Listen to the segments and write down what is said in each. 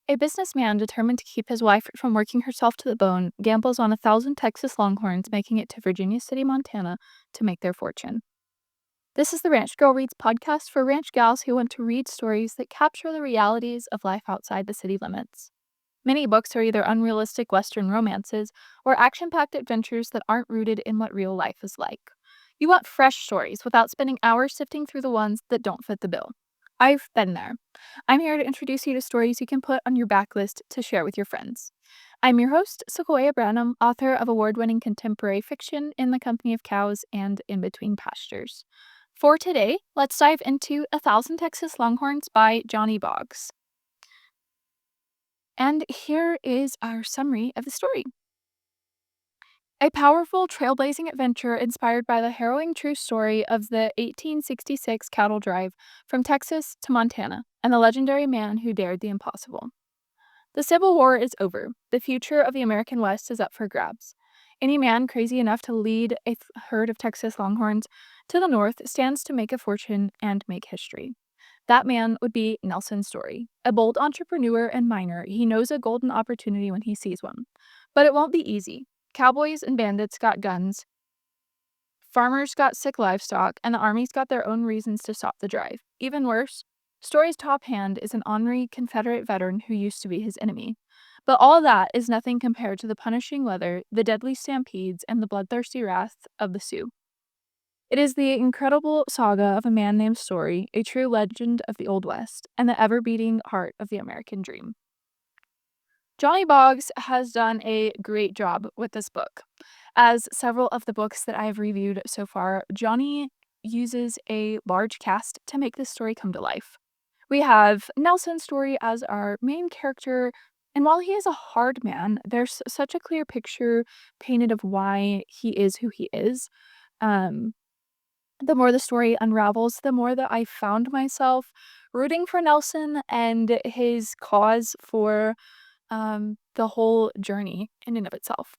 A businessman determined to keep his wife from working herself to the bone gambles on 1,000 Texas Longhorns making it to Virginia City, Montana to make their fortune. This is the Ranch Girl Reads podcast for ranch gals who want to read stories that capture the realities of life outside the city limits. Many books are either unrealistic Western romances or action packed adventures that aren't rooted in what real life is like. You want fresh stories without spending hours sifting through the ones that don't fit the bill. I've been there. I'm here to introduce you to stories you can put on your backlist to share with your friends. I'm your host, Sequoyah Branham, author of award winning contemporary fiction In the Company of Cows and In Between Pastures. For today, let's dive into 1,000 Texas Longhorns by Johnny Boggs. And here is our summary of the story. A powerful, trailblazing adventure inspired by the harrowing true story of the 1866 cattle drive from Texas to Montana and the legendary man who dared the impossible. The Civil War is over. The future of the American West is up for grabs. Any man crazy enough to lead a herd of Texas Longhorns to the north stands to make a fortune and make history. That man would be Nelson Story. A bold entrepreneur and miner, he knows a golden opportunity when he sees one. But it won't be easy. Cowboys and bandits got guns, farmers got sick livestock, and the armies got their own reasons to stop the drive. Even worse, Story's top hand is an ornery Confederate veteran who used to be his enemy. But all that is nothing compared to the punishing weather, the deadly stampedes, and the bloodthirsty wrath of the Sioux. It is the incredible saga of a man named Story, a true legend of the Old West, and the ever-beating heart of the American dream. Johnny Boggs has done a great job with this book. As several of the books that I've reviewed so far, Johnny uses a large cast to make this story come to life. We have Nelson Story as our main character, and while he is a hard man, there's such a clear picture painted of why he is who he is. Um, the more the story unravels, the more that I found myself rooting for Nelson and his cause for the whole journey in and of itself.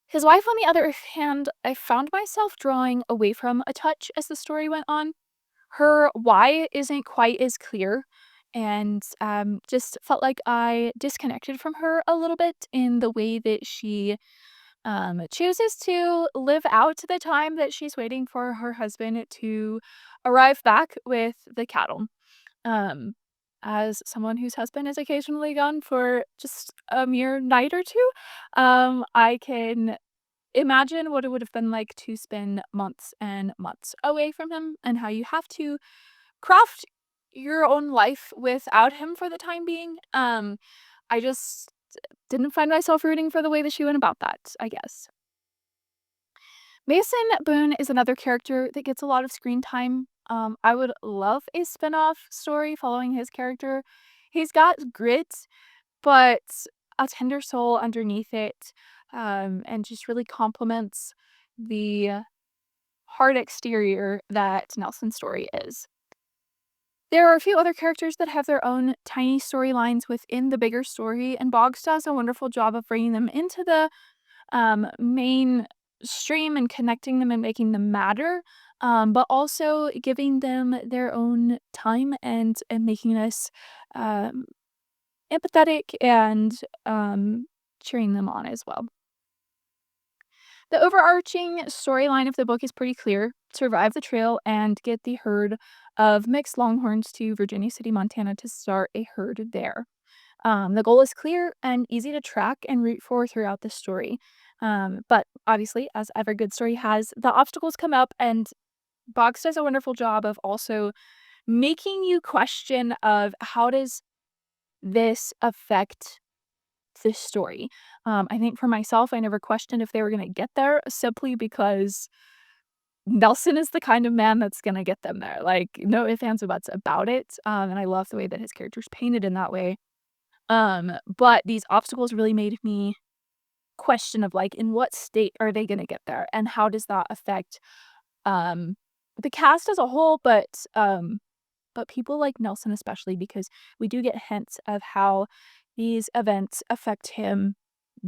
His wife, on the other hand, I found myself drawing away from a touch as the story went on. Her why isn't quite as clear, and just felt like I disconnected from her a little bit in the way that she chooses to live out the time that she's waiting for her husband to arrive back with the cattle. Um, as someone whose husband is occasionally gone for just a mere night or two, I can imagine what it would have been like to spend months and months away from him and how you have to craft your own life without him for the time being. I just didn't find myself rooting for the way that she went about that, I guess. Mason Boone is another character that gets a lot of screen time. I would love a spin-off story following his character. He's got grit, but a tender soul underneath it, and just really complements the hard exterior that Nelson's story is. There are a few other characters that have their own tiny storylines within the bigger story, and Boggs does a wonderful job of bringing them into the main stream and connecting them and making them matter, but also giving them their own time and making us um, empathetic and cheering them on as well. The overarching storyline of the book is pretty clear: survive the trail and get the herd of mixed longhorns to Virginia City, Montana to start a herd there. The goal is clear and easy to track and root for throughout the story. But obviously, as every good story has, the obstacles come up, and Boggs does a wonderful job of also making you question of how does this affect the story. I think for myself, I never questioned if they were going to get there simply because Nelson is the kind of man that's going to get them there. Like, no ifs, ands, or buts about it. And I love the way that his character's painted in that way. But these obstacles really made me question of like, in what state are they gonna get there, and how does that affect um the cast as a whole, but people like Nelson especially, because we do get hints of how these events affect him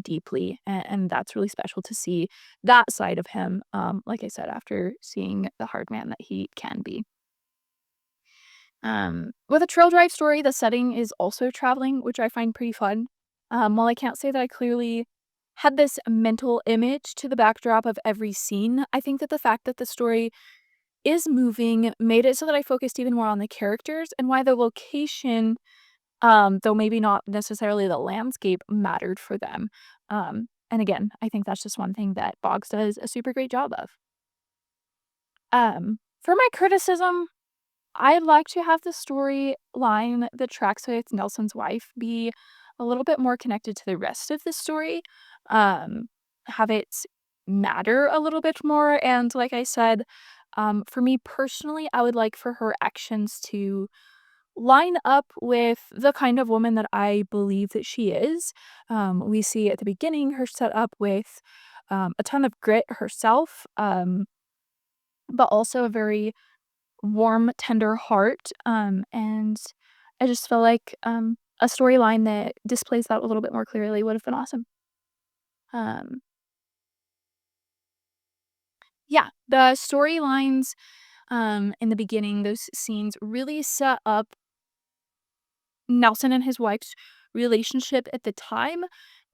deeply, and that's really special to see that side of him, like I said, after seeing the hard man that he can be. With a trail drive story, the setting is also traveling, which I find pretty fun. While I can't say that I clearly had this mental image to the backdrop of every scene, I think that the fact that the story is moving made it so that I focused even more on the characters and why the location, though maybe not necessarily the landscape, mattered for them. And again, I think that's just one thing that Boggs does a super great job of. For my criticism, I'd like to have the storyline that tracks with Nelson's wife be a little bit more connected to the rest of the story. Um, have it matter a little bit more. And like I said, for me personally, I would like for her actions to line up with the kind of woman that I believe that she is. We see at the beginning her set up with a ton of grit herself, but also a very warm, tender heart, and I just feel like, a storyline that displays that a little bit more clearly would have been awesome. Um, yeah, the storylines, in the beginning, those scenes really set up Nelson and his wife's relationship at the time,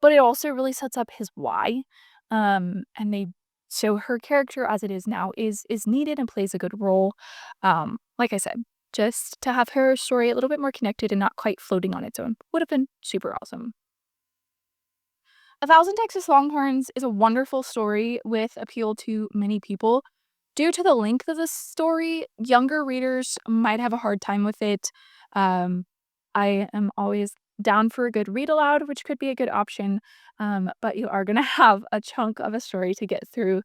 but it also really sets up his why, and they show her character as it is now is needed and plays a good role. Like I said, just to have her story a little bit more connected and not quite floating on its own would have been super awesome. A Thousand Texas Longhorns is a wonderful story with appeal to many people. Due to the length of the story, younger readers might have a hard time with it. Um, I am always down for a good read aloud, which could be a good option, but you are going to have a chunk of a story to get through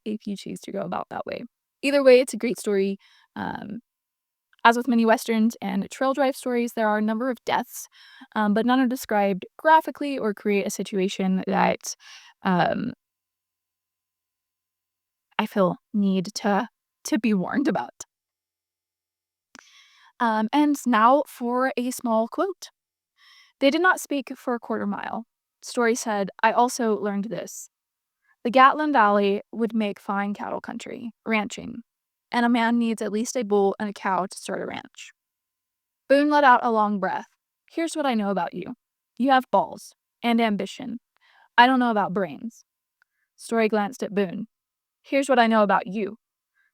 if you choose to go about that way. Either way, it's a great story. Um, as with many westerns and trail drive stories, there are a number of deaths, but none are described graphically or create a situation that um, I feel need to be warned about. And now for a small quote. They did not speak for a quarter mile. Story said, I also learned this. The Gatlin Valley would make fine cattle country, ranching, and a man needs at least a bull and a cow to start a ranch. Boone let out a long breath. Here's what I know about you. You have balls and ambition. I don't know about brains. Story glanced at Boone. Here's what I know about you.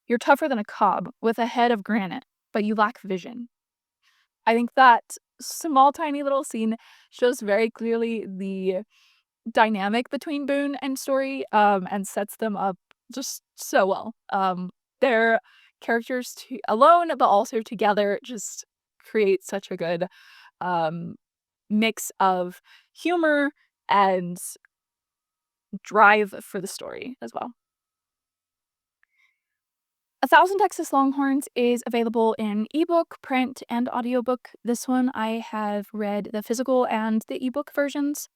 You're tougher than a cob with a head of granite, but you lack vision. I think that small, tiny little scene shows very clearly the dynamic between Boone and Story, and sets them up just so well. Their characters alone, but also together, just create such a good um, mix of humor and drive for the story as well. A Thousand Texas Longhorns is available in ebook, print, and audiobook. This one I have read the physical and the ebook versions.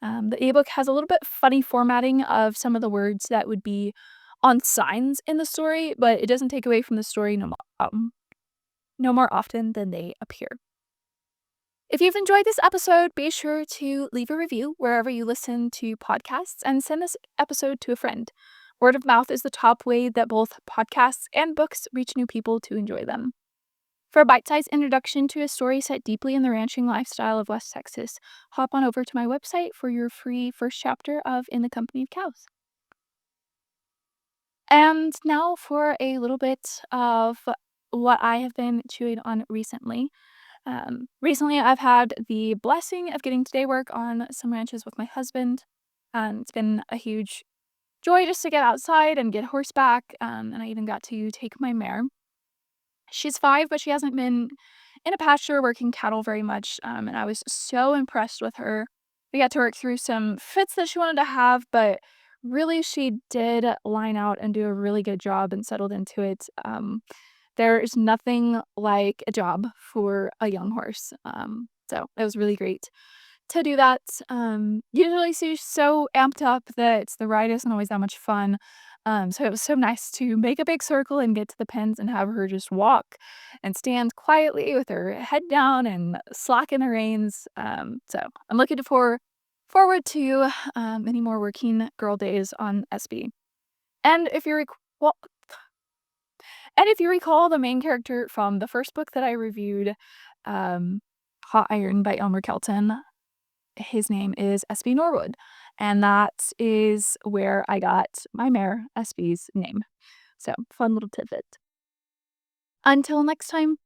The ebook has a little bit funny formatting of some of the words that would be on signs in the story, but it doesn't take away from the story no more often than they appear. If you've enjoyed this episode, be sure to leave a review wherever you listen to podcasts and send this episode to a friend. Word of mouth is the top way that both podcasts and books reach new people to enjoy them. For a bite sized introduction to a story set deeply in the ranching lifestyle of West Texas, hop on over to my website for your free first chapter of In the Company of Cows. And now for a little bit of what I have been chewing on recently. Recently, I've had the blessing of getting to day work on some ranches with my husband. It's been a huge joy just to get outside and get horseback. And I even got to take my mare. She's 5, but she hasn't been in a pasture working cattle very much. And I was so impressed with her. We got to work through some fits that she wanted to have, but really she did line out and do a really good job and settled into it. There is nothing like a job for a young horse. So it was really great to do that. Usually she's so amped up that the ride isn't always that much fun. So it was so nice to make a big circle and get to the pens and have her just walk and stand quietly with her head down and slacken the reins. So I'm looking forward to many more working girl days on SB. And if you're And if you recall the main character from the first book that I reviewed, um, Hot Iron by Elmer Kelton, his name is SB Norwood, and that is where I got my mare SB's name. So, fun little tidbit. Until next time.